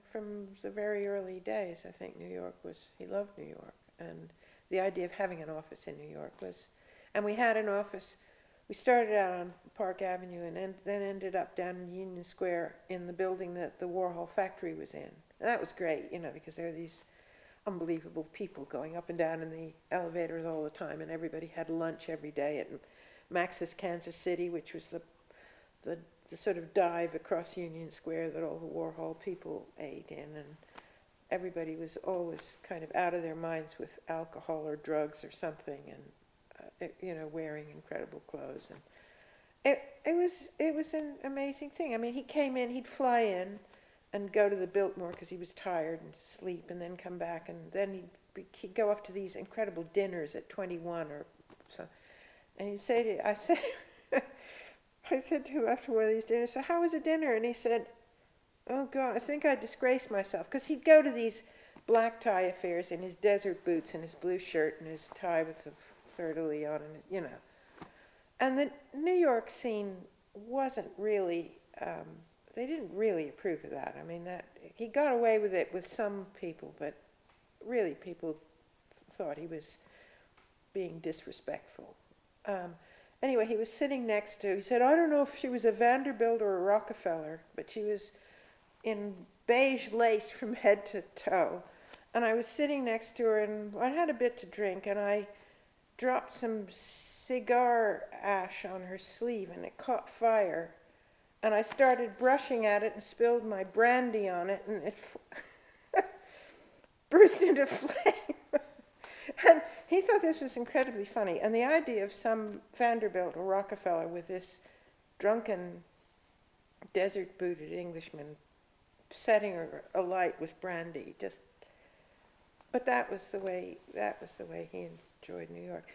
from the very early days, I think New York was, he loved New York. And the idea of having an office in New York was, and we had an office, we started out on Park Avenue and then ended up down in Union Square in the building that the Warhol factory was in. And that was great, you know, because there were these unbelievable people going up and down in the elevators all the time, and everybody had lunch every day at Max's Kansas City, which was the sort of dive across Union Square that all the Warhol people ate in, and everybody was always kind of out of their minds with alcohol or drugs or something, and you know, wearing incredible clothes. And it was an amazing thing. I mean, he came in, he'd fly in and go to the Biltmore because he was tired and sleep, and then come back, and then he'd go off to these incredible dinners at 21 or so. And he'd say to, I said to him after one of these dinners, so how was the dinner? And he said, oh God, I think I disgraced myself. Because he'd go to these black tie affairs in his desert boots and his blue shirt and his tie with the fleur-de-lis on, and you know. And the New York scene wasn't really, they didn't really approve of that. I mean, that he got away with it with some people, but really people thought he was being disrespectful. Anyway, he was sitting next to, he said, I don't know if she was a Vanderbilt or a Rockefeller, but she was in beige lace from head to toe. And I was sitting next to her, and I had a bit to drink, and I dropped some cigar ash on her sleeve, and it caught fire. And I started brushing at it and spilled my brandy on it, and it burst into flame. And he thought this was incredibly funny. And the idea of some Vanderbilt or Rockefeller with this drunken, desert-booted Englishman setting her alight with brandy, just. But that was the way he enjoyed New York.